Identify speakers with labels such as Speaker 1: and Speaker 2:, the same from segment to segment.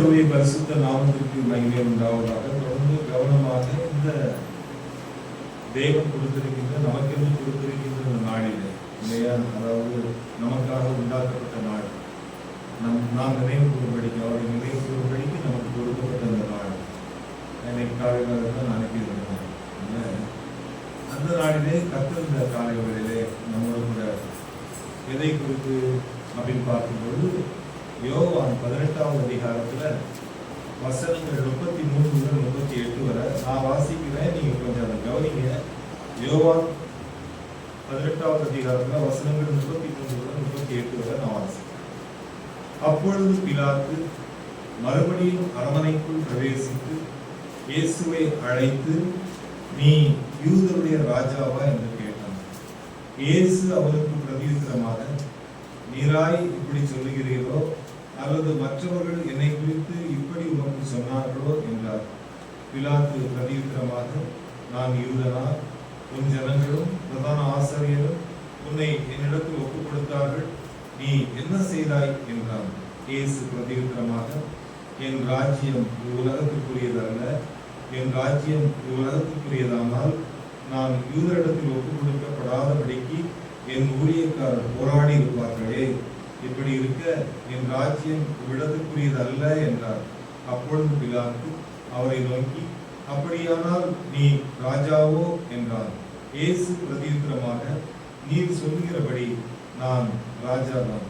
Speaker 1: கர்த்தருடைய பரிசுத்த நாமத்திற்கு மகிமை உண்டாவதாக. தொடர்ந்து கவனமாக இந்த தேவன் கொடுத்திருக்கின்ற, நமக்கென்று கொடுத்திருக்கின்ற இந்த நாளிலே இல்லையா, அதாவது நமக்காக உண்டாக்கப்பட்ட நாள், நாம் நினைவு கூறும்படிக்கு, அவருடைய நினைவு கூறும்படிக்கு நமக்கு கொடுக்கப்பட்ட அந்த நாள். இன்னைக்கு காலையில் தான் அனுப்பியிருக்கிறேன். அந்த நாளிலே கர்த்தர் இந்த காலை வேளையிலே நம்மோடு கூட எதை குறித்து அப்படின்னு பார்க்கும்போது, யோவான் 18வது அதிகாரத்தில் வசனங்கள் 33 முதல் 38 வரை நான் வாசிக்கிறேன், நீங்க கொஞ்சம் அதை கவனிங்க. யோவான் 18வது அதிகாரத்தில் வசனங்கள் 33 முதல் 38 வரை நான் வாசிக்கிறேன். அப்பொழுது பிலாத்து மறுபடியும் அரமனைக்குள் பிரவேசித்து இயேசுவை அழைத்து, நீ யூதருடைய ராஜாவா என்று கேட்டான். இயேசு அவருக்கு பிரதியுத்தரமாக, நீராய் இப்படி சொல்லுகிறீரோ அல்லது மற்றவர்கள் என்னை குறித்து இப்படி உனக்கு சொன்னார்களோ என்றார். பிலாத்து பிரதியுத்தரமாக, நான் யூதனா? உன் ஜனங்களும் பிரதான ஆசாரியரும் உன்னை என்னிடத்தில் ஒப்புக் கொடுத்தார்கள், நீ என்ன செய்தாய் என்றான். இயேசு பிரதியுத்தரமாக, என் ராஜ்யம் உலகத்துக்குரியதல்ல. என் ராஜ்யம் உலகத்துக்குரியதானால் நான் யூதரிடத்தில் ஒப்புக் கொடுக்கப்படாதபடிக்கு என் ஊழியக்காரர் போராடி இருப்பார்களே. இப்படி இருக்க என் ராஜ்யம் விடத்துக்குரியது அல்ல என்றார். அப்பொழுது பிலாத்து அவரை நோக்கி, அப்படியானால் நீ ராஜாவோ என்றார். இயேசு பிரதியுத்தரமாக, நீர் சொல்லுகிறபடி நான் ராஜாதான்.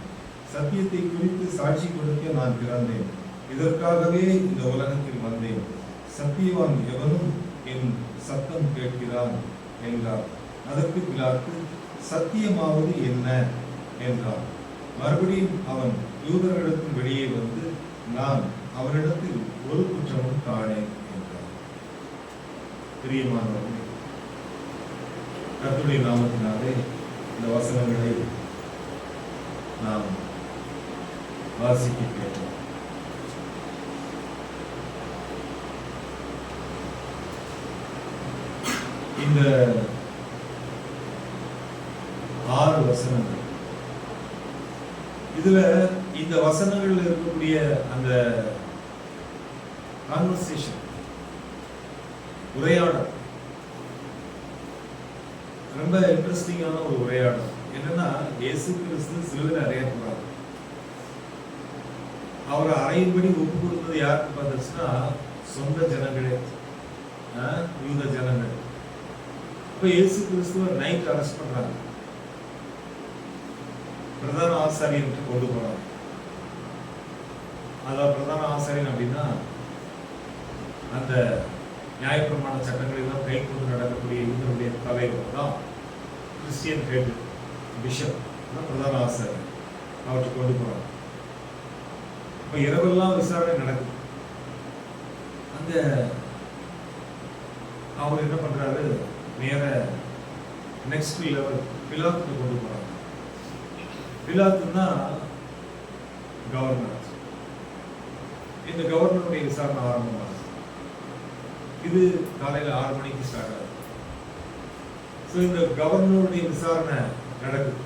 Speaker 1: சத்தியத்தை குறித்து சாட்சி கொடுக்க நான் பிறந்தேன், இதற்காகவே இந்த உலகத்தில் வந்தேன். சத்தியவான் எவனும் என் சத்தம் கேட்கிறான் என்றார். அதற்கு பிலாத்து, சத்தியமாவது என்ன என்றான். மறுபடியும் அவன் யூதர்களிடத்தில் வெளியே வந்து, நான் அவரிடத்தில் ஒரு குற்றமும் காணேன் என்றான். பிரியமானவர்களே, கர்த்தருடைய நாமத்தினாலே இந்த வசனங்களை நாம் வாசிக்க கேட்டோம். இந்த 6 வசனங்கள், இதுல இந்த வசனங்கள் இருக்கக்கூடிய அந்த கான்வர்சேஷன், உரையாடல் ரொம்ப இன்ட்ரெஸ்டிங்கான ஒரு உரையாடல். என்னன்னா, இயேசு கிறிஸ்து சிலுவையில் அறையப்படுறார். அவரை அறையும்படி ஒப்பு கொடுத்தது யாருக்கு பார்த்துச்சுன்னா, சொந்த ஜனங்களே, யூத ஜனங்கள். இப்ப இயேசு கிறிஸ்துவ நைட் அரெஸ்ட் பண்றாங்க, பிரதான ஆசாரியன் கொண்டு போறாங்க. அதாவது பிரதான ஆசாரியன் அப்படின்னா அந்த நியாயப்பிரமாண சட்டங்களை எல்லாம் கை கொண்டு நடக்கக்கூடிய யூதருடைய தலைவர் தான் கிறிஸ்டியன் ஹெட் பிஷப், பிரதான ஆசாரியன். அவற்றை கொண்டு போறாங்க. இப்ப இரவெல்லாம் விசாரணை நடக்குது. அந்த அவர் என்ன பண்றாரு, நேர நெக்ஸ்ட் லெவல் பிலாத்துக்கு கொண்டு போறாங்க. பிலாத்துன்னா கவர்னர். இந்த கவர்னருடைய விசாரணை ஆரம்பமாகுது. இது காலையில் 6 மணிக்கு ஸ்டார்ட் ஆகுது. ஸோ இந்த கவர்னருடைய விசாரணை நடக்குது.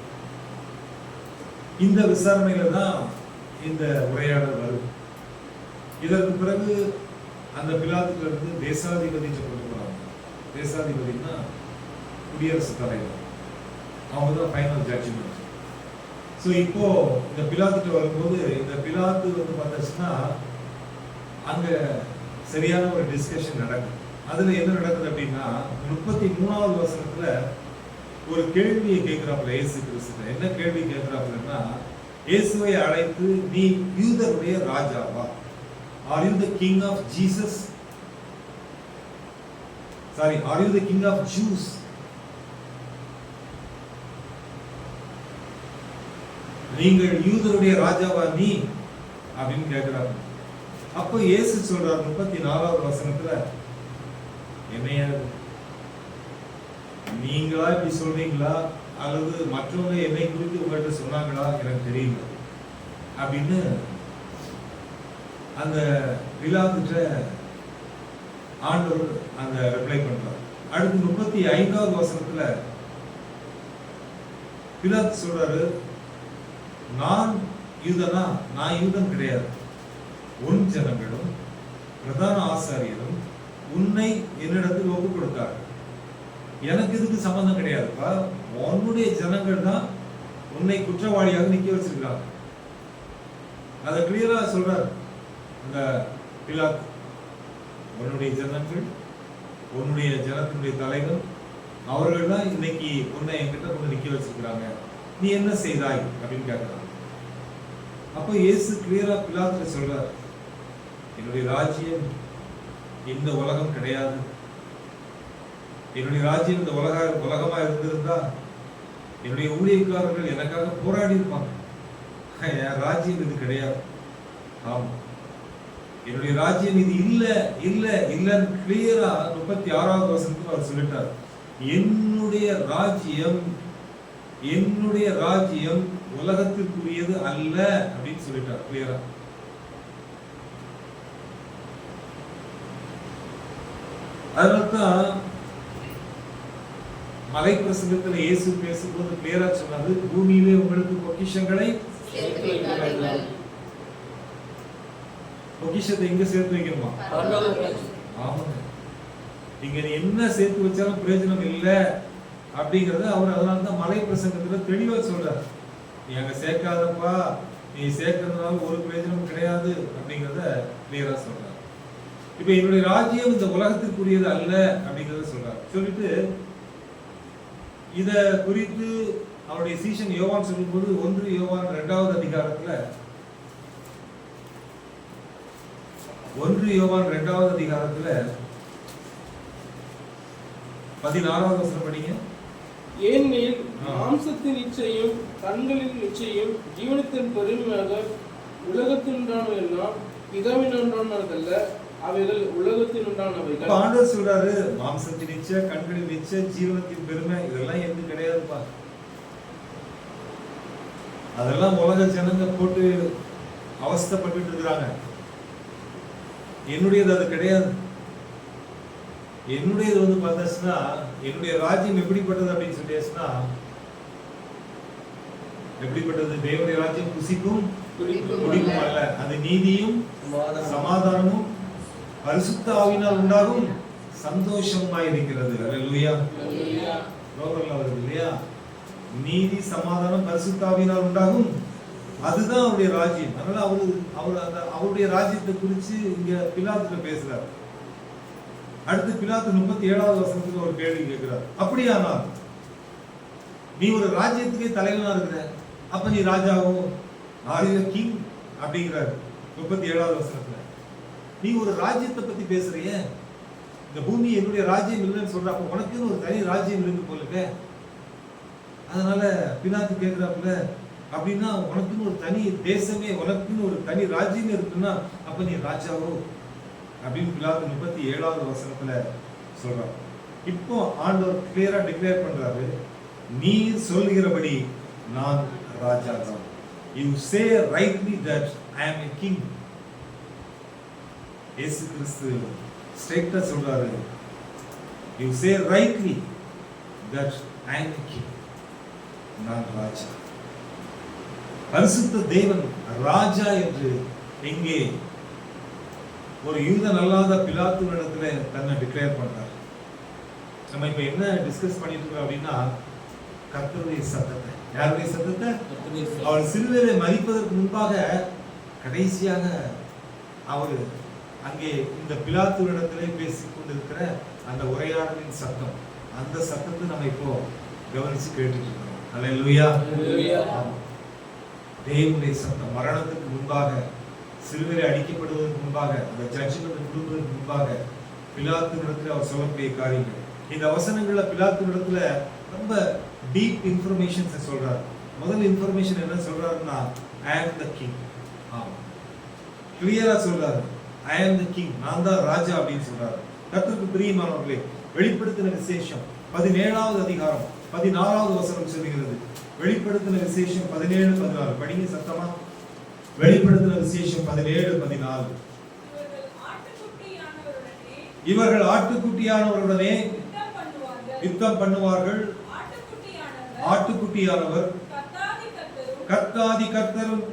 Speaker 1: இந்த விசாரணையில தான் இந்த உரையாடல் வருது. இதற்கு பிறகு அந்த பிலாத்துல இருந்து தேசாதிபதிக்கு கொண்டு போறாங்க. தேசாதிபதினா குடியரசுத் தலைவர், அவங்க தான் ஃபைனல் ஜட்ஜ்மெண்ட். ஸோ இப்போ இந்த பிலாத்துட்டு வரும்போது, இந்த பிலாத்து வந்து பார்த்துச்சுன்னா அங்க சரியான ஒரு டிஸ்கஷன் நடக்குது. அதுல என்ன நடக்குது அப்படின்னா, 33வது வசனத்துல ஒரு கேள்வியை கேட்கிறாப்புல இயேசு கிறிஸ்து. என்ன கேள்வி கேட்கிறாப்புலன்னா, இயேசுவை அழைத்து, நீ யூதருடைய ராஜாவா? Are you the king of Jesus? Sorry, are you the king of juice? நீங்கள் யூதருடைய ராஜாவா நீ அப்படின்னு கேட்கிறாங்க. அப்போ இயேசு சொல்றார் 34வது வசனத்துல, என்னையா நீங்களா இப்படி சொல்றீங்களா அல்லது மற்றவங்க என்னை குறித்து உங்கள்கிட்ட சொன்னாங்களா எனக்கு தெரியல அப்படின்னு அந்த பிலாத்துட்ட ஆண்டவர் அந்த ரிப்ளை பண்றார். அடுத்து 35வது வசனத்துல பிலாத்து சொல்றாரு, நான் யூதனா? நான் யூதன் கிடையாது. உன் ஜனங்களும் பிரதான ஆசாரியரும் உன்னை என்னிடத்தில் ஒப்புக் கொடுத்தார்கள். எனக்கு இதுக்கு சம்பந்தம் கிடையாதுப்பா, உன்னுடைய ஜனங்கள் தான் உன்னை குற்றவாளியாக நிக்க வச்சிருக்காங்க. அதை கிளியரா சொல்றார் அந்த பிலாத்து. உன்னுடைய ஜனங்கள், உன்னுடைய ஜனத்தினுடைய தலைவர், அவர்கள் தான் இன்னைக்கு உன்னை என்கிட்ட கொண்டு நிக்க வச்சிருக்கிறாங்க. நீ என்ன செய்தாய் அப்படின்னு கேட்கிறாங்க. அப்போ இயேசு கிளியரா பிலாத்துல சொல்றார், என்னுடைய ராஜ்யம் இந்த உலகம் கிடையாது. என்னுடைய ராஜ்யம் இந்த உலகமா இருந்திருந்தா என்னுடைய ஊழியக்காரர்கள் எனக்காக போராடி இருப்பாங்க. என் ராஜ்யம் இது கிடையாது. ஆமா, என்னுடைய ராஜ்யம் இது இல்ல இல்ல இல்லன்னு கிளியரா 36வது வசனத்துல அவர் சொல்லிட்டார். என்னுடைய ராஜ்யம் உலகத்திற்குரியது அல்ல அப்படின்னு சொல்லிட்டார் கிளியரா. அதனால்தான் மலை பிரசங்கத்துல இயேசு பேசும்போது கிளியரா சொன்னது, பூமியிலே உங்களுக்கு பொக்கிஷங்களை, பொக்கிஷத்தை எங்க சேர்த்து வைக்கணுமா? ஆமாங்க, இங்க நீ என்ன சேர்த்து வச்சாலும் பிரயோஜனம் இல்லை அப்படிங்கறத அவர் அதனாலதான் மலை பிரசங்கத்துல தெளிவா சொல்றார். நீ அங்க சேர்க்காதப்பா, நீ சேர்க்கறதுனால ஒரு பிரயோஜனம் கிடையாது அப்படிங்கறத கிளியரா சொல்றார். இப்ப என்னுடைய ராஜ்யம் இந்த உலகத்திற்குரியது அல்ல அப்படிங்கறத சொல்றார். சொல்லிட்டு இத குறித்து அவருடைய சீஷன் யோவான் சொல்லும்போது 1 யோவான் 2வது அதிகாரத்துல 16வது வசனம் படிங்க.
Speaker 2: ஏனெனில் மாம்சத்தின் இச்சையும் கண்களின் இச்சையும் ஜீவனத்தின் பெருமையாக உலகத்தில் உண்டானவெல்லாம் பிதாவின் உண்டானதல்ல, அவைகள் உலகத்தில் உண்டானவைகள்.
Speaker 1: ஆண்டவர் சொல்றாரு, மாம்சத்தின் இச்சை, கண்களின் இச்சை, ஜீவனத்தின் பெருமை இதெல்லாம் எது கிடையாதுப்பா. அதெல்லாம் உலக ஜனங்க போட்டு அவஸ்தைப்பட்டு இருக்கிறாங்க. என்னுடையது அது கிடையாது. என்னுடையது வந்து பார்த்தாச்சுன்னா, என்னுடைய ராஜ்யம் எப்படிப்பட்டது அப்படின்னு சொல்லியாச்சுன்னா, எப்படிப்பட்டது? தேவனுடைய ராஜ்யம் புசிக்கும் குடிக்கும் அல்ல, அது நீதியும் சமாதானமும் பரிசுத்த ஆவியினால் உண்டாகும் சந்தோஷமாய் இருக்கிறது. அல்லேலூயா. ரோமர்ல வருது இல்லையா, நீதி சமாதானம் பரிசுத்த ஆவியினால் உண்டாகும், அதுதான் அவருடைய ராஜ்யம். அதனால அவருடைய ராஜ்யத்தை குறித்து இங்க பிலாத்துல பேசுறாரு. அடுத்து பிலாத்து 37வது வசனத்துல ஒரு கேள்வி கேட்கிறார். அப்படியானால் நீ ஒரு ராஜ்யத்துக்கே தலைவனா இருக்கிற, அப்ப நீ ராஜாவும் கிங் அப்படிங்கிறார் 37வது வசனத்துல. நீ ஒரு ராஜ்யத்தை பத்தி பேசுறிய, இந்த பூமி என்னுடைய ராஜ்யம் இல்லைன்னு சொல்ற, அப்ப உனக்குன்னு ஒரு தனி ராஜ்யம் இருக்கு போலுக்க. அதனால பிலாத்து கேட்கிறாப்புல, அப்படின்னா உனக்குன்னு ஒரு தனி தேசமே, உனக்குன்னு ஒரு தனி ராஜ்யம் இருக்குன்னா அப்ப நீ ராஜாவோ அப்படின்னு பிலாத்து 37வது வசனத்துல சொல்றார். இப்போ ஆண்டவர் கிளியரா டிக்ளேர் பண்றாரு, நீ சொல்கிறபடி நான் ராஜா தான். You say rightly that I am a king. இயேசு கிறிஸ்து ஸ்ட்ரைட்டா சொல்றாரு, You say rightly that I am a king. நான் ராஜா. பரிசுத்த தேவன் ராஜா என்று எங்கே ஒரு யூதன் அல்லாத பிலாத்துவிடத்துல தன்னை டிக்ளேர் பண்றார். நம்ம இப்ப என்ன டிஸ்கஸ் பண்ணிட்டு இருக்கோம் அப்படின்னா, கர்த்தருடைய சத்தத்தை. யாருடைய சத்தத்தை? அவர் சிலுவையிலே மரிப்பதற்கு முன்பாக கடைசியாக அவர் அங்கே இந்த பிலாத்துவிடத்திலே பேசிக் கொண்டிருக்கிற அந்த உரையாடலின் சத்தம், அந்த சத்தத்தை நம்ம இப்போ கவனிச்சு கேட்டுட்டு இருக்கோம். அல்லேலூயா. தேவனுடைய சத்தம் மரணத்துக்கு முன்பாக, சிலுவையிலே அடிக்கப்படுவதற்கு முன்பாக, அந்த ஜட்ஜ்மென்ட் கொடுப்பதற்கு முன்பாக பிலாத்துவிடத்தில் அவர் சொல்லக்கூடிய காரியங்கள். இந்த வசனங்கள்ல பிலாத்துவிடத்துல ரொம்ப டீப் இன்ஃபர்மேஷன்ஸ் சொல்றாரு. முதல் இன்ஃபர்மேஷன் என்ன சொல்றாருன்னா, I am the king. ஆமா, கிளியரா சொல்றாரு, I am the king, நான் தான் ராஜா அப்படின்னு சொல்றாரு. கர்த்தருக்கு பிரியமானவர்களே, வெளிப்படுத்தின விசேஷம் 17வது அதிகாரம் 16வது வசனம் சொல்கிறது. வெளிப்படுத்தின விசேஷம் 17-16 படிங்க சத்தமா. வெளிப்படுத்தின விசேஷம் 17-14. இவர்கள் ஆட்டுக்குட்டியானவருடனே யுத்தம் பண்ணுவார்கள். ஆட்டுக்குட்டியானவர் கர்த்தாதி கர்த்தரும்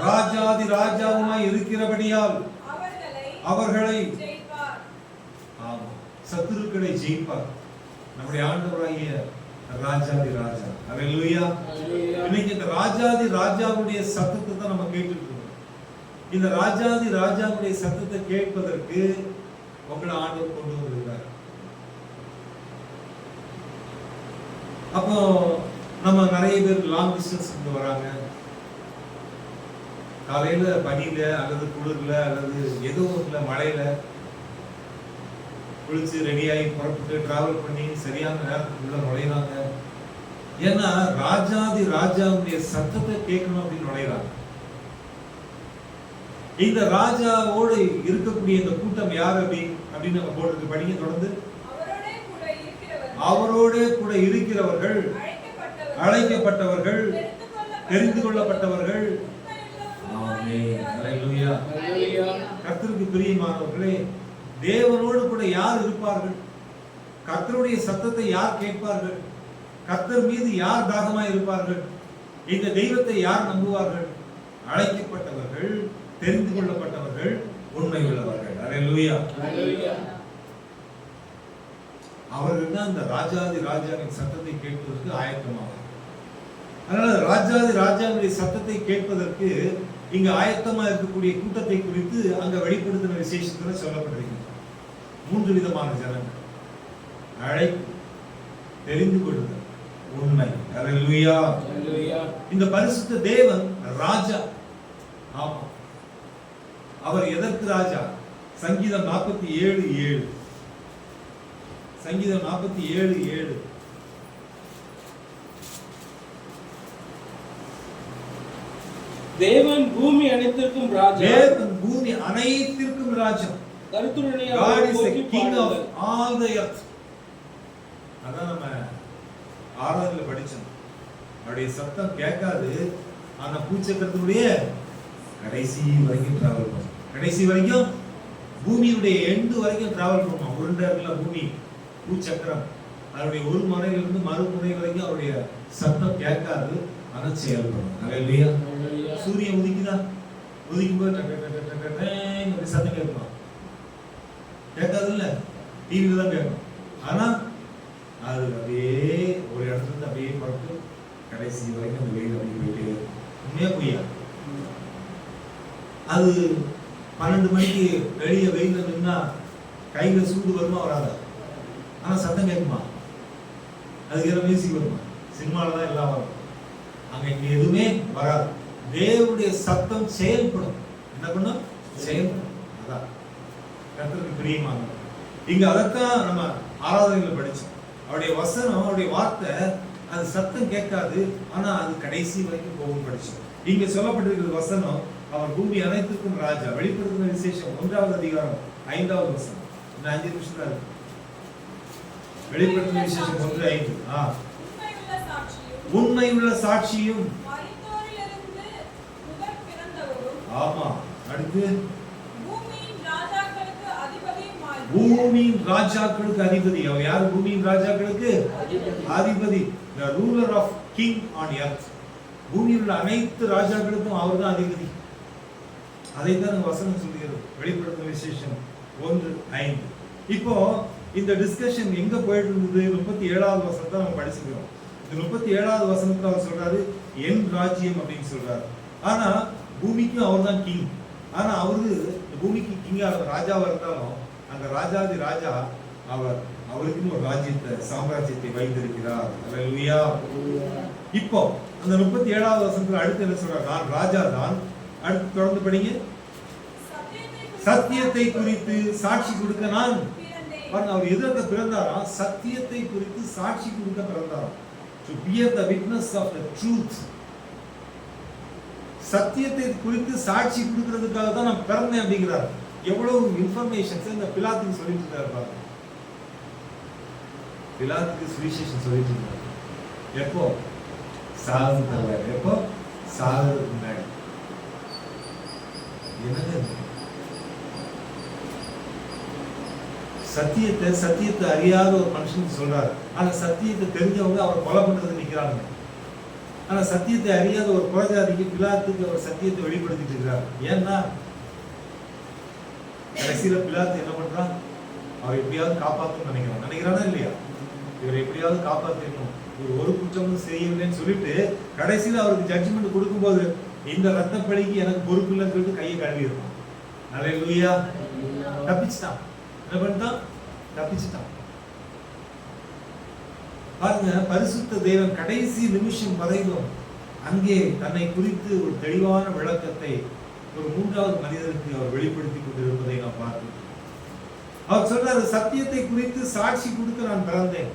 Speaker 1: ராஜாதி ராஜாவுமாய் இருக்கிறபடியால் அவர்களை ஆமா சத்துருக்களை ஜெயிப்பார். நம்முடைய ஆண்டவராகிய ராஜாதி ராஜா. அல்லேலூயா. இன்னைக்கு இந்த ராஜாதி ராஜாவுடைய சத்தத்தை தான் நம்ம கேட்டுட்டு இருக்கோம். இந்த ராஜாதி ராஜாவுடைய சத்தத்தை கேட்பதற்கு உங்களை ஆண்டவர் கொண்டு வந்திருக்கார். அப்போ நம்ம நிறைய பேர் லாங் டிஸ்டன்ஸ் இருந்து வராங்க. காலையில பனியில அல்லது குளிர்ல அல்லது ஏதோ இல்ல மழையில குளிச்சு ரெடியாகி புறப்பட்டு டிராவல் பண்ணி சரியான நேரத்துக்குள்ள நுழையிறாங்க. ஏன்னா ராஜாதி ராஜாவுடைய சத்தத்தை கேட்கணும் அப்படின்னு நுழையிறாங்க. இந்த ராஜாவோடு இருக்கக்கூடிய இந்த கூட்டம் யார் அப்படின்னு நம்ம போட்டு படிக்க தொடர்ந்து அவரோட கூட இருக்கிறவர்கள், அழைக்கப்பட்டவர்கள், தெரிந்து கொள்ளப்பட்டவர்கள். கர்த்தருக்கு பிரியமானவர்களே, தேவனோடு கூட யார் இருப்பார்கள்? கர்த்தருடைய சத்தத்தை யார் கேட்பார்கள்? கர்த்தர் மீது யார் தாகமாய் இருப்பார்கள்? இந்த தெய்வத்தை யார் நம்புவார்கள்? அழைக்கப்பட்டவர்கள், தெரிந்து கொள்ளப்பட்டவர்கள், உண்மை உள்ளவர்கள். அல்லேலூயா. அவர்கள் தான் இந்த ராஜாதி ராஜாவின் சத்தத்தை கேட்பதற்கு ஆயத்தமாவார்கள். அதனால ராஜாதி ராஜாவுடைய சத்தத்தை கேட்பதற்கு இங்க ஆயத்தமா இருக்கக்கூடிய கூட்டத்தை குறித்து அங்க வெளிப்படுத்தின விசேஷத்துல சொல்லப்பட்டிருக்கிறது. 3 விதமான ஜனங்கள்: அழைப்பு, தெரிந்து கொள்ளுதல், உண்மை. அல்லேலூயா. இந்த பரிசுத்த தேவன் ராஜா. ஆமா, அவர் எதற்கு ராஜா? சங்கீதம் 47:7. சங்கீதம் 47:7.
Speaker 2: தேவன் பூமி அனைத்திற்கும் ராஜா.
Speaker 1: தேவன் பூமி அனைத்திற்கும் ராஜா.
Speaker 2: கர்த்தருடைய
Speaker 1: God is the king of all the earth. அதான் நம்ம ஆராதனையில படிச்சோம். அவருடைய சத்தம் கேட்காது, ஆனா பூச்சக்கரத்துடைய கடைசி வரைக்கும் டிராவல் பண்ணும். கடைசி வரைக்கும் பூமியுடைய எண்டு வரைக்கும் டிராவல் பண்ணும். உருண்டை இருக்குல்ல பூமி, பூச்சக்கரம், அவருடைய ஒரு முனையிலிருந்து மறுமுனை வரைக்கும் அவருடைய சத்தம் கேட்காது, ஆனா செயல்படும். அல்லேலூயா. சூரியன் உதிக்குதா? உதிக்கும் போது சத்தம் கேட்கணும். கேட்காது இல்ல, டிவியில தான் கேட்கணும். ஆனா அது அப்படியே ஒரு இடத்துல இருந்து அப்படியே பட்டு கடைசி வரைக்கும் அந்த வெயில் அப்படியே போயிட்டு உண்மையா பொய்யா? அது 12 மணிக்கு வெளியே வெயில நின்னா கையில சூடு வருமா வராதா? ஆனா சத்தம் கேட்குமா? அதுக்கு ஏதோ மியூசிக் வருமா? சினிமால தான் எல்லாம் வரும். அங்க இங்க எதுவுமே வராது. தேவனுடைய சத்தம் செயல்படும். என்ன பண்ணும்? செயல்படும். அதான் கர்த்தருக்கு பிரியமானது. இங்க அதைத்தான் நம்ம ஆராதனையில படிச்சோம். அவருடைய வசனம், அவருடைய வார்த்தை, அது சத்தம் கேட்காது, ஆனா அது கடைசி வரைக்கும் போகும் படிச்சோம். இங்க சொல்லப்பட்டிருக்கிற வசனம், அவர் பூமி அனைத்துக்கும் ராஜா. வெளிப்படுத்தின விசேஷம் 1வது அதிகாரம் 5வது வசனம். இந்த 5 நிமிஷம் தான் இருக்கு. வெளிப்படுத்தின விசேஷம் 1:5. உண்மை உள்ள சாட்சியும். ஆமா. அடுத்து பூமியின் ராஜாக்களுக்கு அதிபதி. அவர் யாரு? பூமியின் ராஜாக்களுக்கு அதிபதி. the ruler of king on earth. பூமியில் உள்ள அனைத்து ராஜாக்களுக்கும் அவர் தான் அதிபதி. அதைத்தான் வசனம் சொல்கிறது. வெளிப்படுத்தின விசேஷம் 1:5. இப்போ இந்த டிஸ்கஷன் எங்க போயிட்டு இருந்தது? 37வது வசனத்தை நம்ம படிச்சுக்கிறோம். இந்த 37வது வசனத்துல அவர் சொல்றாரு, என் ராஜ்யம் அப்படின்னு சொல்றாரு. ஆனா பூமிக்கும் அவர் தான் கிங். ஆனா அவரு பூமிக்கு கிங்கா ராஜாவா இருந்தாலும் அந்த ராஜாதி ராஜா அவருக்குன்னு ஒரு ராஜ்யத்தை, சாம்ராஜ்யத்தை வைத்திருக்கிறார். அல்லேலூயா. இப்போ அந்த 37வது வசனத்துல அடுத்து என்ன சொல்றாரு? நான் ராஜா தான். அடுத்து தொடர்ந்து படிங்க. சத்தியத்தை குறித்து சாட்சி கொடுக்க நான் பாருங்க, அவர் எதற்கு பிறந்தாராம்? சத்தியத்தை குறித்து சாட்சி கொடுக்க பிறந்தாராம். to bear the witness of the truth. சத்தியத்தை குறித்து சாட்சி கொடுக்கிறதுக்காக தான் நான் பிறந்தேன் அப்படிங்கிறார். எவ்வளவு இன்ஃபர்மேஷன்ஸ் இந்த பிலாத்துக்கு சொல்லிட்டு இருக்காரு பாருங்க. பிலாத்துக்கு சுவிசேஷம் சொல்லிட்டு இருக்காரு. எப்போ? சாகு தவிர. எப்போ? சாகுறதுக்கு முன்னாடி. என்னது? சத்தியத்தை அறியாத ஒரு மனுஷனுக்கு சொல்றாரு. ஆனா சத்தியத்தை தெரிஞ்சவங்க அவர் கொலை பண்றது நிக்கிறாங்க. ஆனா சத்தியத்தை அறியாத ஒரு புறஜாதிக்கு பிலாத்துக்கு அவர் சத்தியத்தை வெளிப்படுத்திட்டு இருக்கிறார். ஏன்னா கடைசியில பிலாத்து என்ன பண்றான்? அவர் எப்படியாவது காப்பாற்றணும்னு நினைக்கிறானா இல்லையா? இவர் எப்படியாவது காப்பாற்றணும், ஒரு குற்றமும் செய்யவில்லைன்னு சொல்லிட்டு கடைசியில அவருக்கு ஜட்ஜ்மெண்ட் கொடுக்கும்போது இந்த ரத்தப்பழிக்கு எனக்கு பொறுப்பு இல்லைன்னு சொல்லிட்டு கையை கழுவி இருக்கும். அல்லேலூயா. தப்பிச்சிட்டான். என்ன பண்ணிட்டான்? தப்பிச்சிட்டான். பாருங்க, பரிசுத்த தேவன் கடைசி நிமிஷம் வரையிலும் அங்கே தன்னை குறித்து ஒரு தெளிவான விளக்கத்தை ஒரு மூன்றாவது மனிதருக்கு அவர் வெளிப்படுத்தி கொண்டிருப்பதை நாம் பார்க்கிறோம். அவர் சொல்றாரு, சத்தியத்தை குறித்து சாட்சி கொடுக்க நான் பிறந்தேன்.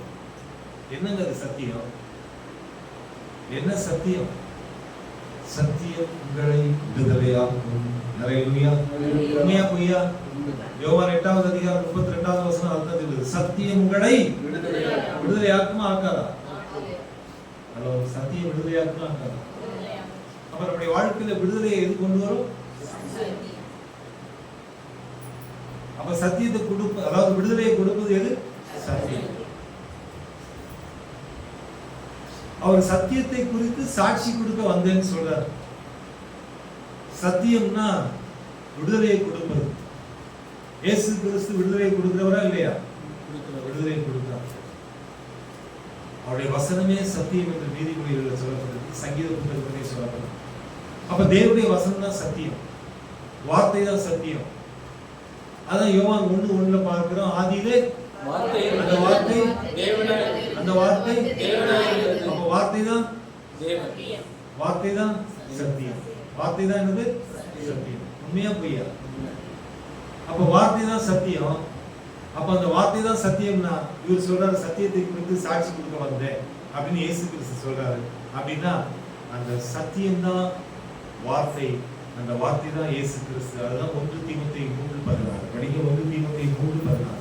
Speaker 1: என்னங்க அது சத்தியம்? என்ன சத்தியம்? சத்தியம் உங்களை விடுதலையாக்கும். அல்லேலூயா. உண்மையா பொய்யா? யோவான் 8வது அதிகாரம் 32வது வசனம் அர்த்தம் சொல்லுது. சத்தியம் உங்களை விடுதலையாக்குமா ஆக்காதா? ஹலோ, சத்தியம் விடுதலையாக்குமா ஆக்காதா? அப்ப நம்முடைய வாழ்க்கையில விடுதலையை எது கொண்டு வரும்? அப்ப சத்தியத்தை கொடுப்பு, அதாவது விடுதலையை கொடுப்பது எது? சத்தியம். அவர் சத்தியத்தை குறித்து சாட்சி கொடுக்க வந்தேன்னு சொல்றார். சத்தியம்னா விடுதலையை கொடுப்பது. இயேசு கிறிஸ்து விடுதலையை கொடுக்கிறவரா இல்லையா? விடுதலையை கொடுக்கிறார். அவருடைய வசனமே சத்தியம் என்று நீதிமொழிகளில் சொல்லப்பட்டிருக்கு, சங்கீத புத்தகத்திலே சொல்லப்பட்டிருக்கு. அப்ப தேவனுடைய வசனம் தான் சத்தியம், வார்த்தை தான் சத்தியம். அதான் யோவான் 1:1 பார்க்கிறோம். ஆதியிலே அந்த வார்த்தை தேவனாய், அந்த வார்த்தை தேவனாய் இருந்தது. அப்ப வார்த்தை தான் தேவன், வார்த்தை தான் சத்தியம். வார்த்தை தான் என்னது? சத்தியம். உண்மையா பொய்யா? அப்ப வார்த்தை தான் சத்தியம். அப்ப அந்த வார்த்தை தான் சத்தியம்னா இவர் சொல்றாரு, சத்தியத்தை குறித்து சாட்சி கொடுக்க வந்தேன் அப்படின்னு இயேசு கிறிஸ்து சொல்றாரு. அப்படின்னா அந்த சத்தியம் தான் வார்த்தை, அந்த வார்த்தை தான் இயேசு கிறிஸ்து. அதுதான் 1 தீமோத்தேயு 3:16 படிங்க. 1 தீமோத்தேயு 3:16.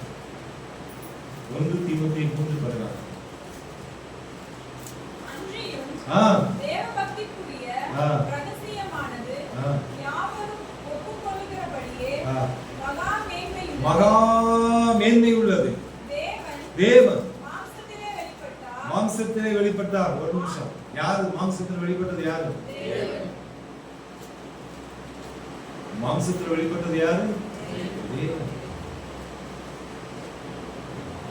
Speaker 1: 1 தீமோத்தேயு 3:16.
Speaker 3: தேவபக்திக்குரிய ரகசியமானது யாவரும் ஒப்புக்கொள்கிறபடியே மகா மேன்மை உள்ளது. தேவன் மாம்சத்திலே வெளிப்பட்டார். ஒரு நிமிஷம், யாரு மாம்சத்தில் வெளிப்பட்டது? யாரு மாம்சத்தில் வெளிப்பட்டது? யாரு? தேவன்.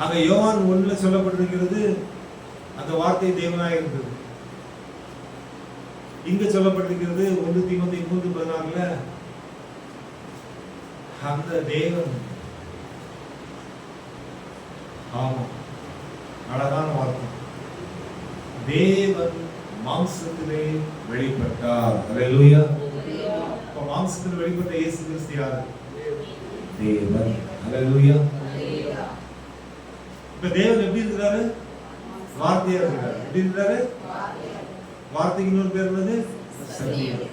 Speaker 3: அங்க யோவான் 1 சொல்லப்பட்டிருக்கிறது அந்த வார்த்தை தேவனாய் இருந்தது. இங்க சொல்லப்பட்டிருக்கிறது 1 தீமோத்தேயு 3:16 அந்த தேவன். ஆமா, அழகான வார்த்தை. தேவன் மாம்சத்திலே வெளிப்பட்டார். அல்லேலூயா. அப்ப மாம்சத்தில் வெளிப்பட்ட இயேசு கிறிஸ்து யாரு? தேவன். அல்லேலூயா. இப்ப தேவன் எப்படி இருக்கிறாரு? வார்த்தையா இருக்கிறாரு. எப்படி இருக்கிறாரு? வார்த்தைக்கு இன்னொரு பேர் என்னது? சத்தியம்.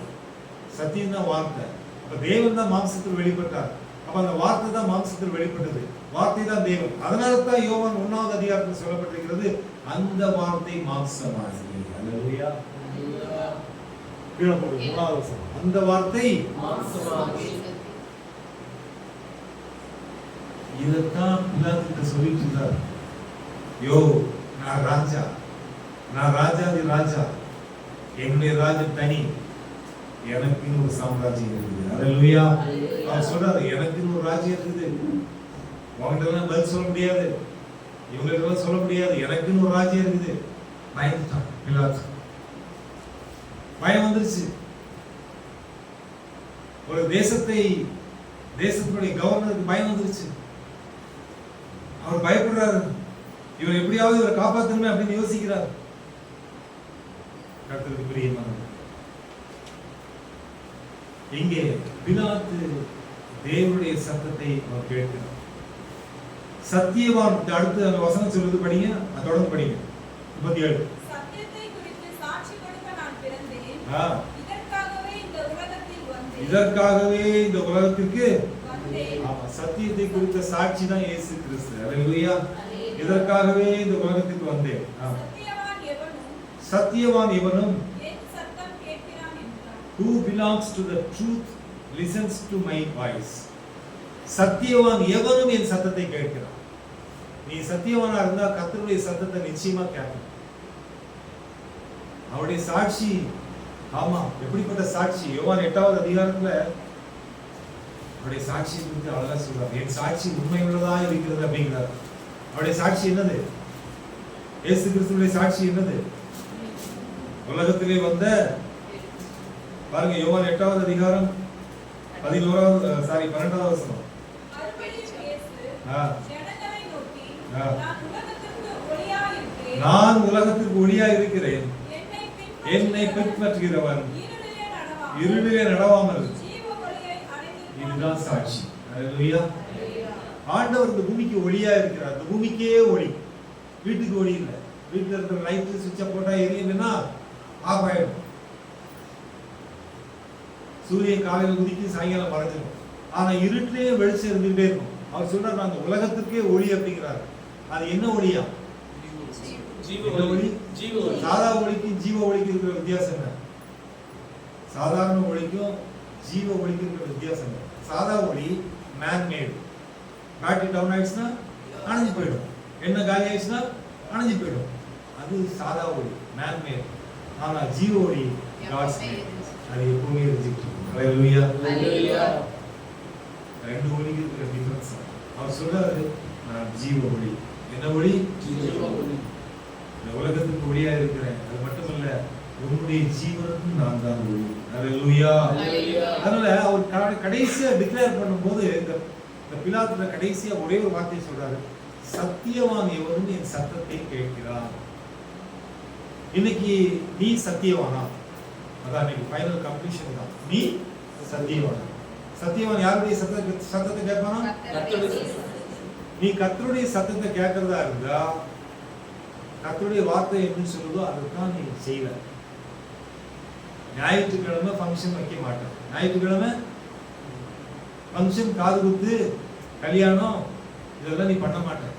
Speaker 3: சத்தியம் தான் வார்த்தை. அப்ப தேவன் தான் மாம்சத்தில் வெளிப்பட்டார். அப்ப அந்த வார்த்தை தான் மாம்சத்தில் வெளிப்பட்டது. வார்த்தை தான் தேவன். அதனால தான் யோவான் 1வது அதிகாரத்தில் சொல்லப்பட்டிருக்கிறது, அந்த வார்த்தை மாம்சமாகி. அல்லேலூயா. கீழ போடு 3வது வசனம். அந்த வார்த்தை மாம்சமாகி. இதத்தான் பிலாத்து சொல்லிட்டு இருந்தார். யோ, நான் ராஜா, நான் ராஜாதி ராஜா, என்னுடைய ராஜ்யம் தனி, எனக்குன்னு ஒரு சாம்ராஜ்யம் இருக்குது. அல்லேலூயா. அவர் சொல்றாரு, எனக்குன்னு ஒரு ராஜ்யம் இருக்குது. உங்கள்கிட்ட பதில் சொல்ல முடியாது, இவங்கள்ட்ட சொல்ல முடியாது, எனக்குன்னு ஒரு ராஜ்யம் இருக்குது. பயந்துட்டான் பிலாத்து. பயம் வந்துருச்சு. ஒரு தேசத்தினுடைய கவர்னருக்கு பயம் வந்துருச்சு. அவர் பயப்படுறாரு. இவர் எப்படியாவது இவரை காப்பாற்றணுமே அப்படின்னு யோசிக்கிறார். கர்த்தருக்கு பிரியமானது, இங்கே பிலாத்து தேவனுடைய சத்தத்தை அவர் கேட்கிறார். சத்தியவான். அடுத்து அந்த வசனம் சொல்லுது, படிங்க, தொடர்ந்து படிங்க. 37. சத்தியத்தை குறித்து சாட்சி கொடுக்க நான் பிறந்தேன்.
Speaker 1: இதற்காகவே இந்த உலகத்திற்கு வந்தேன். ஆமா, சத்தியத்தை குறித்த சாட்சி தான் இயேசு கிறிஸ்து. அல்லேலூயா. இதற்காகவே இந்த உலகத்துக்கு வந்தேன். சத்தியவான் எவனும் who belongs to the truth listens to my voice. Satyavan எவனும் என் சத்தத்தை கேட்கிறான். நீ சத்தியவானா இருந்தா கர்த்தருடைய சத்தத்தை நிச்சயமா கேட்கணும். அவருடைய சாட்சி, ஆமா, எப்படிப்பட்ட சாட்சி? யோவான் 8வது அதிகாரத்துல அவருடைய சாட்சி குறித்து அழகா சொல்றாரு. என் சாட்சி உண்மை உள்ளதா இருக்கிறது அப்படிங்கிறார். அவருடைய சாட்சி என்னது? இயேசு கிறிஸ்துவினுடைய சாட்சி என்னது? உலகத்திலே வந்த, பாருங்க, யோவான் 8வது அதிகாரம் 12வது வசனம். நான் உலகத்திற்கு ஒளியா இருக்கிறேன், என்னை பின்பற்றுகிறவன் இருளிலே நடவாமல். இதுதான் சாட்சி. அல்லேலூயா. ஆண்டவர் இந்த பூமிக்கு ஒளியா இருக்கிறார். இந்த பூமிக்கே ஒளி, வீட்டுக்கு ஒளி இல்லை. வீட்டுல இருக்கிற லைட் சுவிட்ச போட்டா எரியலைன்னா ஆஃப் ஆயிடும். சூரியன் காலையில் உதிக்கும், சாயங்காலம் மறைஞ்சிடும். ஆனா இருட்டிலேயே வெளிச்சம் இருந்துகிட்டே இருக்கும். அவர் சொல்றாரு, அந்த உலகத்துக்கே ஒளி அப்படிங்கிறாரு. அது என்ன ஒளியா? சாதா ஒளிக்கும் ஜீவ ஒளிக்கும் இருக்கிற வித்தியாசம் என்ன? சாதாரண ஒளிக்கும் ஜீவ ஒளிக்கும் இருக்கிற வித்தியாசம் என்ன? சாதா ஒளி மேன் மேட். பேட்டரி டவுன் ஆயிடுச்சுன்னா அணைஞ்சு போயிடும். என்ன காலி ஆயிடுச்சுன்னா அணைஞ்சு போயிடும். அது சாதா ஒளி, மேன் மேட். ஆனா ஜீவ ஒளி காட்ஸ் மேட். அது எப்பவுமே இருந்துட்டு இருக்கும். அல்லேலூயா. ரெண்டு ஒளிக்கு இருக்கிற டிஃபரன்ஸ். அவர் சொல்றாரு, நான் ஜீவ ஒளி. என்ன ஒளி? ஜீவ ஒளி. இந்த உலகத்துக்கு ஒளியா இருக்கிறேன். அது மட்டுமல்ல, உன்னுடைய ஜீவனுக்கும் நான் தான் ஒளி. அல்லேலூயா. அதனால அவர் கடைசியா டிக்ளேர் பண்ணும்போது இந்த பிலாத்துல கடைசியா ஒரே ஒரு வார்த்தையை சொல்றாரு, சத்தியவான் எவரும் என் சத்தத்தை கேட்கிறான். இன்னைக்கு நீ சத்தியவானா? அதான் இன்னைக்கு ஃபைனல் கம்ப்ளீஷன் தான். நீ சத்தியவான். சத்தியவான் யாருடைய சத்தத்தை கேட்பானா? நீ கர்த்தருடைய சத்தத்தை கேட்கறதா இருந்தா, கர்த்தருடைய வார்த்தை என்ன சொல்லுதோ அதுதான் நீ செய்வ. ஞாயிற்றுக்கிழமை ஃபங்க்ஷன் வைக்க மாட்டேன். ஞாயிற்றுக்கிழமை ஃபங்க்ஷன், காது குத்து, கல்யாணம், இதெல்லாம் நீ பண்ண மாட்டேன்.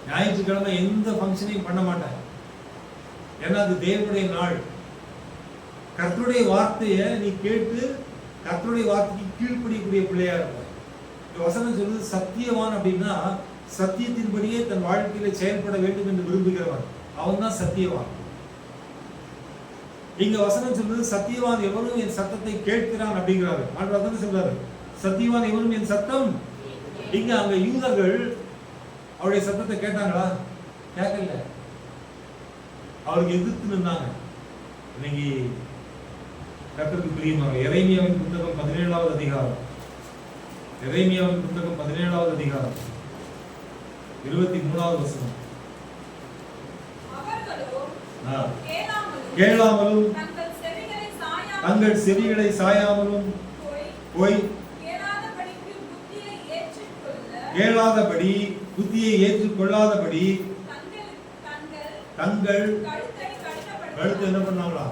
Speaker 1: ஞாயிற்றுக்கிழமை எந்த ஃபங்க்ஷனையும் பண்ண மாட்டேன். ஏன்னா அது தேவனுடைய நாள். கர்த்தருடைய வார்த்தையை நீ கேட்டு கர்த்தருடைய வார்த்தைக்கு கீழ்ப்படியக்கூடிய பிள்ளையா இருப்பாய். இந்த வசனம் சொல்லுது சத்தியவான் அப்படின்னா சத்தியத்தின்படியே தன் வாழ்க்கையில செயல்பட வேண்டும் என்று விரும்புகிறவன், அவன் தான் சத்தியவான். இங்க வசனம் சொல்றது சத்தியவான் எவரும் என் சத்தத்தை கேட்கிறான் அப்படிங்கிறாரு. ஆண்டவர் சொல்றாரு, சத்தியவான் எவரும் என் சத்தம். இங்க அங்க யூதர்கள் அவருடைய சத்தத்தை கேட்டாங்களா? கேட்கல. அவருக்கு எதிர்த்து நின்னாங்க. இன்னைக்கு கர்த்தருக்கு பிரியமாக எரேமியாவின் புத்தகம் 17வது அதிகாரம், எரேமியாவின் புத்தகம் 17வது அதிகாரம் 23வது வசனம். கேளாமலும் தங்கள் செவிகளை சாயாமலும் போய் கேளாதபடி புத்தியை ஏற்றுக்கொள்ளாதபடி தங்கள் கழுத்து என்ன பண்ணாங்களா?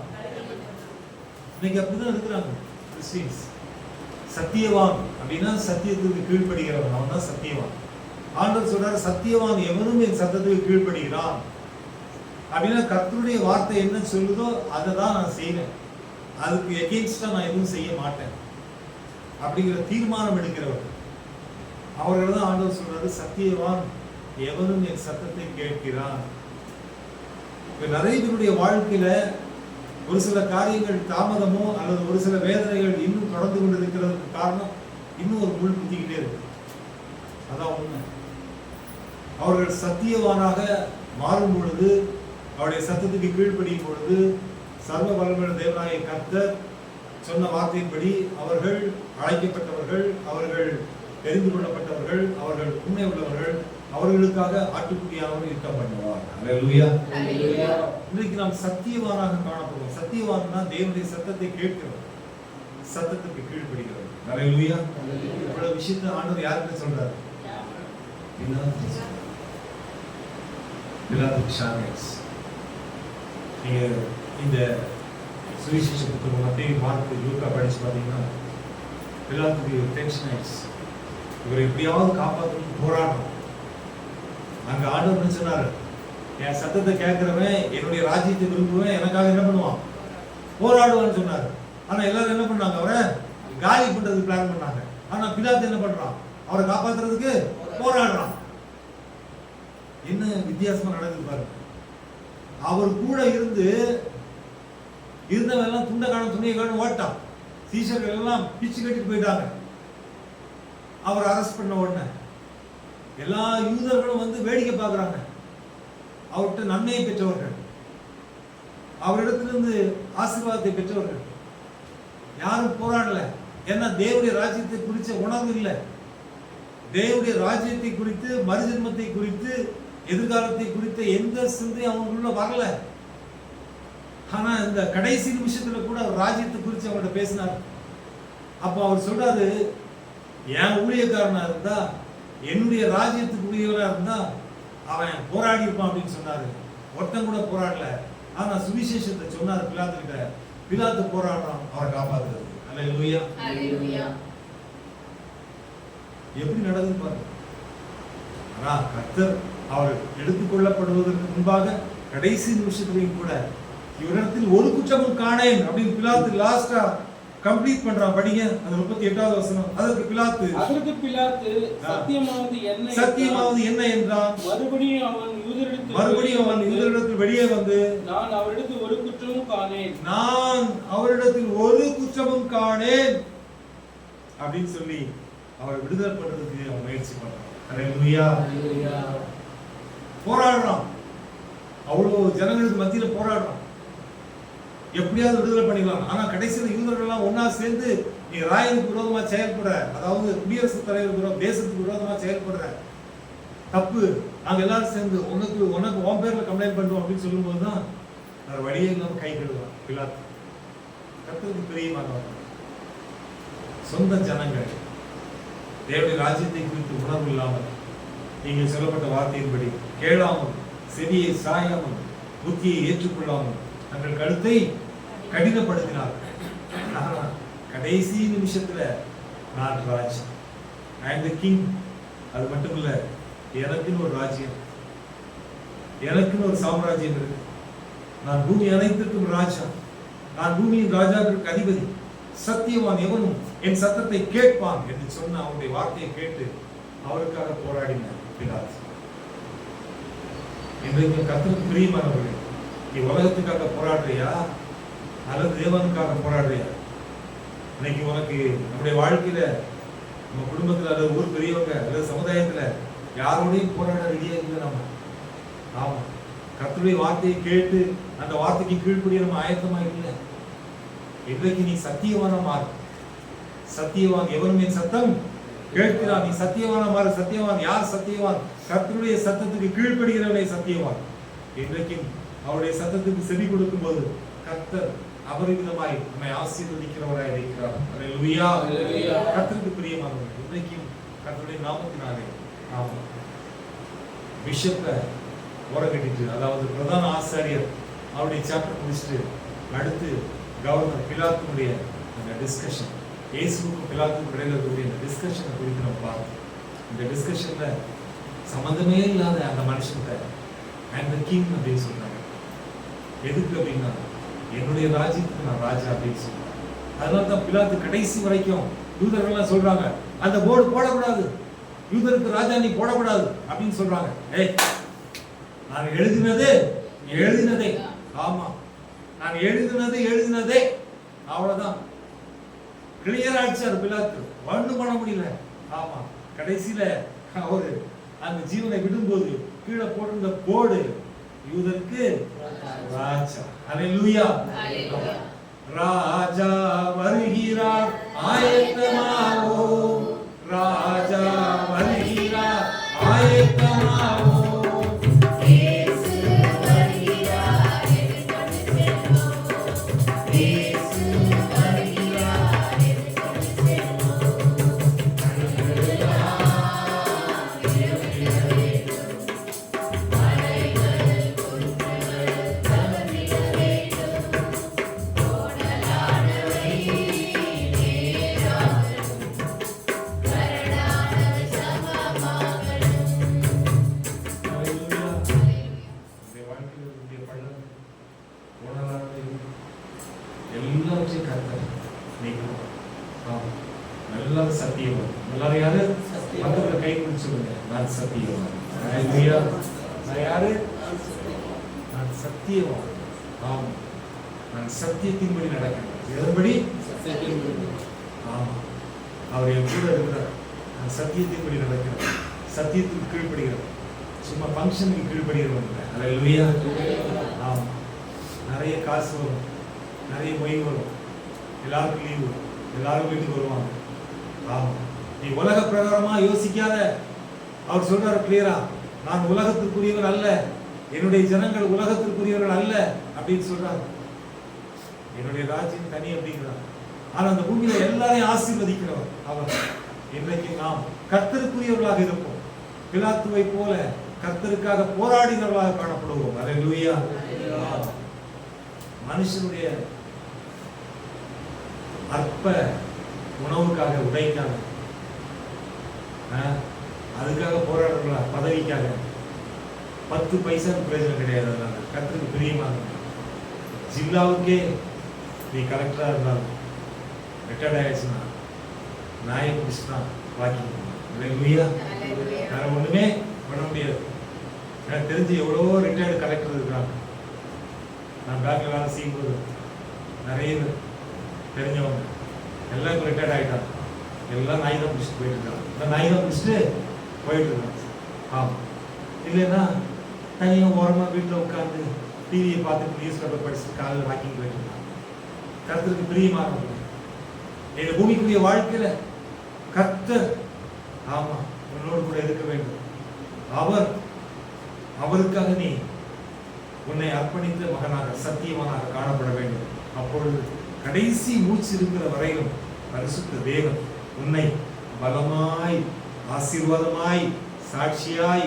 Speaker 1: இன்னைக்கு அப்படிதான் இருக்கிறாங்க கிறிஸ்டியன்ஸ். சத்தியவான் அப்படின்னா சத்தியத்துக்கு கீழ்ப்படுகிறவன், அவன் தான் சத்தியவான். ஆண்டவர் சொல்றாரு, சத்தியவான் எவனும் என் சத்தத்துக்கு கீழ்ப்படுகிறான் அப்படின்னா கர்த்தருடைய வார்த்தை என்ன சொல்லுதோ அதை தான் நான் செய்வேன். அதுக்கு எகெயின்ஸ்டா நான் எதுவும் செய்ய மாட்டேன் அப்படிங்கிற தீர்மானம் எடுக்கிறவர். அவர்கள் தான் ஆண்டவர் சொல்றாரு, சத்தியவான் எவனும் என் சத்தத்தை கேட்கிறான். இப்ப நிறைய பேருடைய வாழ்க்கையில ஒரு சில காரியங்கள் தாமதமோ அல்லது ஒரு சில வேதனைகள் இன்னும் தொடர்ந்து கொண்டு இருக்கிறதுக்கு காரணம் இன்னும் ஒரு முள் குத்திக்கிட்டே இருக்கு. அதான் உண்மை. அவர்கள் சத்தியவானாக மாறும் பொழுது, அவருடைய சத்தத்துக்கு கீழ்ப்படியும் பொழுது, சர்வ வல்லமையுள்ள தேவனாகிய கர்த்தர் சொன்ன வார்த்தையின்படி அவர்கள் அழைக்கப்பட்டவர்கள், அவர்கள் தெரிந்து கொள்ளப்பட்டவர்கள், அவர்கள் உண்மை உள்ளவர்கள், அவர்களுக்காக ஆட்டுக்குட்டியானவர் யுத்தம் பண்ணுவார். அல்லேலூயா. இன்றைக்கு நாம் சத்தியவானாக காணப்படுவோம். சத்தியவான்னா தேவனுடைய சத்தத்தை கேட்கிறோம், சத்தத்துக்கு கீழ்ப்படுகிறோம். அல்லேலூயா. இவ்வளவு விஷயத்தை ஆண்டவர் யாருக்கு சொல்றாரு? நீங்க இந்த சுவிசேஷ புத்தகம் மத்தேயு, மார்க்கு, லூக்கா படிச்சு பார்த்தீங்கன்னா பிலாத்துக்கு டென்ஷன் ஆயிடுச்சு. இவர் எப்படியாவது காப்பாற்றணும் போராடணும். அங்க ஆண்டவர் என்ன சொன்னாரு? என் சத்தத்தை கேட்கிறவன், என்னுடைய ராஜ்யத்தை விரும்புவேன், எனக்காக என்ன பண்ணுவான்? போராடுவான்னு சொன்னாரு. ஆனா எல்லாரும் என்ன பண்ணாங்க? அவரை காலி பண்றதுக்கு பிளான் பண்ணாங்க. ஆனா பிலாத்து என்ன பண்றான்? அவரை காப்பாத்துறதுக்கு போராடுறான். என்ன வித்தியாசமா நடக்குது பாருங்க.
Speaker 3: அவர் கூட இருந்தவன் எல்லாம் துண்டை காணும் துணியை காணும் ஓட்டான். சீஷர்கள் எல்லாம் பிச்சு கட்டிட்டு போயிட்டாங்க. அவர் அரெஸ்ட் பண்ண உடனே எல்லா யூதர்களும் வந்து வேடிக்கை பார்க்குறாங்க. அவர்கிட்ட நன்மையை பெற்றவர்கள், அவரிடத்திலிருந்து ஆசீர்வாதத்தை பெற்றவர்கள் யாரும் போராடல. ஏன்னா தேவனுடைய ராஜ்யத்தை குறித்த உணர்வு இல்லை. தேவனுடைய ராஜ்யத்தை குறித்து, மறுஜென்மத்தை குறித்து, எதிர்காலத்தை குறித்த எந்த சிந்தை அவங்களுக்குள்ள வரல. ஆனா இந்த கடைசி நிமிஷத்துல கூட அவர் ராஜ்யத்தை குறித்து அவங்கள்ட்ட பேசினார். அப்போ அவர் சொல்றாரு, என் ஊழியக்காரனா இருந்தா, என்னுடைய ராஜ்யத்துக்கு உரியவரா இருந்தா அவன் போராடி இருப்பான் அப்படின்னு சொன்னாரு. ஒருத்தன் கூட போராடல. ஆனா சுவிசேஷத்தை சொன்னார் பிலாத்து கிட்ட. பிலாத்து போராடுறான் அவரை காப்பாத்துறது. அல்லேலூயா. எப்படி நடக்குது பாருங்க. ஆனா கர்த்தர் அவர் எடுத்துக்கொள்ளப்படுவதற்கு முன்பாக கடைசி நிமிஷத்திலையும் கூட இவரிடத்தில் ஒரு குற்றமும் காணேன் அப்படின்னு பிலாத்து லாஸ்டா கம்ப்ளீட் பண்றான். படிங்க அந்த 38வது வசனம். அதற்கு பிலாத்து சத்தியமாவது என்ன என்றான்.
Speaker 2: மறுபடியும் அவன் யூதரிடத்தில்
Speaker 3: வெளியே வந்து,
Speaker 2: நான் அவரிடத்தில் ஒரு குற்றமும்
Speaker 3: காணேன் அப்படின்னு சொல்லி அவரை விடுதலை பண்றதுக்கு அவன் முயற்சி பண்றான். அல்லேலூயா. போராடுறான். அவ்வளவு ஜனங்களுக்கு மத்தியில போராடுறான். எப்படியாவது விடுதலை பண்ணிக்கலாம். ஆனா கடைசியில் யூதர்கள் எல்லாம் ஒன்னா சேர்ந்து, நீ ராயனுக்கு விரோதமா செயல்படுற, அதாவது குடியரசுத் தலைவர் தேசத்துக்கு விரோதமா செயல்படுற, தப்பு, நாங்க எல்லாரும் சேர்ந்து உனக்கு உன் பேர்ல கம்ப்ளைண்ட் பண்ணுவோம் அப்படின்னு சொல்லும் போதுதான் வேற வழியே இல்லாம கை கழுவான் பிலாத்து. கர்த்தருக்கு பிரியமானவர். சொந்த ஜனங்கள் தேவனுடைய ராஜ்யத்தை குறித்து உணர்வு இல்லாமல், நீங்கள் சொல்லப்பட்ட வார்த்தையின்படி கேளாமல், செவியை சாயாமல், புத்தியை ஏற்றுக்கொள்ளாமல் தங்கள் கழுத்தை கடினப்படுத்தினார். கடைசி நிமிஷத்துல நான் ராஜ், ஐ அம் தி கிங். அது மட்டும் இல்ல, எனக்குன்னு ஒரு ராஜ்யம், எனக்குன்னு ஒரு சாம்ராஜ்யம் இருக்கு. நான் பூமி அனைத்திற்கும் ராஜா, நான் பூமியின் ராஜாக்களுக்கு அதிபதி. சத்தியவான் எவனும் என் சத்தத்தை கேட்பான் என்று சொன்ன அவருடைய வார்த்தையை கேட்டு அவருக்காக போராடினார் பிலாத்து. இன்றைக்கு கர்த்தருக்கு பிரியமானவர்களே, நீ உலகத்துக்காக போராடுறியா அல்லது தேவனுக்காக போராடுறியா? இன்னைக்கு உனக்கு நம்முடைய வாழ்க்கையில, நம்ம குடும்பத்துல அல்லது ஊர் பெரியவங்க அல்லது சமுதாயத்துல யாரோடையும் போராட ரெடியா இல்லை நம்ம. ஆமா, கர்த்தருடைய வார்த்தையை கேட்டு அந்த வார்த்தைக்கு கீழ்ப்படிய நம்ம ஆயத்தமா இல்லை. இன்றைக்கு நீ சத்தியவான மாறு. சத்தியவான் எவனும் என் சத்தம் கேட்கிறான். நீ சத்தியவான மாறு. சத்தியவான் யார்? சத்தியவான் கர்த்தருடைய சத்தத்துக்கு கீழ்ப்படுகிறவனே சத்தியவான். இன்றைக்கும் அவருடைய சத்தத்துக்கு செவி கொடுக்கும் போது கர்த்தர் அபரிமிதமாய் நம்மை ஆசீர்வதிக்கிறவராய் இருக்கிறார். அல்லேலூயா. கர்த்தருக்கு பிரியமானவர்கள், இன்றைக்கும் கர்த்தருடைய நாமத்தினாலே ஆமா பிஷப்பை ஓரங்கட்டிட்டு, அதாவது பிரதான ஆசாரியர் அவருடைய சாப்டர் முடிச்சுட்டு அடுத்து கவர்னர் பிலாத்துடைய அந்த டிஸ்கஷன், இயேசுவுக்கும் பிலாத்துக்கும் இடையில இருக்கக்கூடிய இந்த டிஸ்கஷனை குறித்து நம்ம பார்த்தோம். இந்த டிஸ்கஷன்ல சம்பந்தமே இல்லாத அந்த மனுஷன்கிட்ட அண்ட் த கிங் அப்படின்னு சொல்றாங்க. எதுக்கு அப்படின்னா, என்னுடைய ராஜ்யத்துக்கு நான் ராஜா அப்படின்னு சொல்றாங்க. அதனால தான் பிலாத்து கடைசி வரைக்கும் யூதர்கள்லாம் சொல்றாங்க, அந்த போர்டு போடக்கூடாது, யூதருக்கு ராஜா நீ போடக்கூடாது அப்படின்னு சொல்றாங்க. ஏய், நான் எழுதினதே ஆமா, நான் எழுதினதே அவ்வளவுதான். கிளியர் ஆயிடுச்சார் பிலாத்து, ஒண்ணும் பண்ண முடியல. ஆமா, கடைசியில அவரு அந்த ஜீவனை விடும்போது கீழே போட்டிருந்த போர்டு யூதருக்கு ராஜா. அல்லேலூயா. ராஜா வருகிறார், ஆயத்தமாவோம். ராஜா வருகிறார், ஆயத்தமாவோம். எல்லாவற்றையும் கர்த்தர் நீக்குவார். எல்லாரும் சத்தியவான். எல்லாரும் யாரு? மற்றவங்களை கை பிடிச்சு சொல்லுங்க, நான் சத்தியவான். நான் யாரு? நான்
Speaker 1: நான் சத்தியவான். ஆமாம், நான் சத்தியத்தின்படி நடக்கிறேன். எதன்படி? ஆமா, அவர் என் கூட இருக்கிறார். நான் சத்தியத்தின்படி நடக்கிறேன், சத்தியத்துக்கு கீழ்ப்படுகிறேன். சும்மா ஃபங்க்ஷனுக்கு கீழ்ப்படுகிறவன் இல்லை. அல்லேலூயா. ஆமா, நிறைய காசு வரும், நிறைய மொய் வரும், எல்லாருக்கும் லீவு, எல்லாரும் வீட்டுக்கு வருவாங்க. ஆமா, நீ உலக பிரகாரமா யோசிக்காத. அவர் சொல்றாரு கிளியரா, நான் உலகத்திற்குரியவர் அல்ல, என்னுடைய ஜனங்கள் உலகத்திற்குரியவர்கள் அல்ல அப்படின்னு சொல்றாரு. என்னுடைய ராஜ்யம் தனி அப்படிங்கிறார். ஆனா அந்த பூமியில எல்லாரையும் ஆசீர்வதிக்கிறவர் அவர். இன்றைக்கு நாம் கர்த்தருக்குரியவர்களாக இருப்போம். பிலாத்துவை போல கர்த்தருக்காக போராடினவர்களாக காணப்படுவோம். அல்லேலூயா. மனுஷனுடைய அற்ப உணவுக்காக, உடைக்காக, அதுக்காக போராடுறா, பதவிக்காக 10 பைசா பிரயோஜனம் கிடையாது. அதனால கர்த்தருக்கு பிரியமாக ஜில்லாவுக்கே நீ கலெக்டரா இருந்தாலும் ரிட்டையர்ட் ஆயிடுச்சுன்னா நாயை பிடிச்சுனா வாக்கிங். வேற ஒண்ணுமே பண்ண முடியாது. எனக்கு தெரிஞ்சு எவ்வளவோ ரிட்டையர்டு கலெக்டர் இருக்கிறாங்க. நான் பேங்க்ல வேலை செய்யும்போது நிறைய தெரிஞ்சவங்க எல்லாம் இப்போ ரிட்டையர்ட் ஆகிட்டாங்க. எல்லாம் நாய் தான் பிடிச்சிட்டு போயிட்டு இருக்காங்க. இந்த நாய் தான் பிடிச்சிட்டு போயிட்டு இருக்காங்க. ஆமாம், இல்லைன்னா தனியாக ஓரமாக வீட்டில் உட்காந்து டிவியை பார்த்துட்டு நியூஸ் பேப்பர் படிச்சுட்டு காலையில் வாக்கிங் போயிட்டு இருக்காங்க. கர்த்தருக்கு பிரியமாக எங்கள் பூமிக்குரிய வாழ்க்கையில கர்த்தர் ஆமா உன்னோடு கூட இருக்க வேண்டும். அவருக்காக நீ உன்னை அர்ப்பணித்த மகனாக, சத்தியமானாக காணப்பட வேண்டும். அப்பொழுது கடைசி மூச்சு இருக்கிற வரையிலும் பரிசுத்த தேவன் உன்னை பலமாய், ஆசீர்வாதமாய், சாட்சியாய்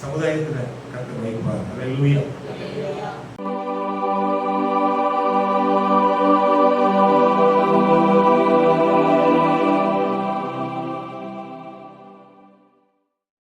Speaker 1: சமுதாயத்தில் கர்த்தர் வைப்பார். அல்லேலூயா.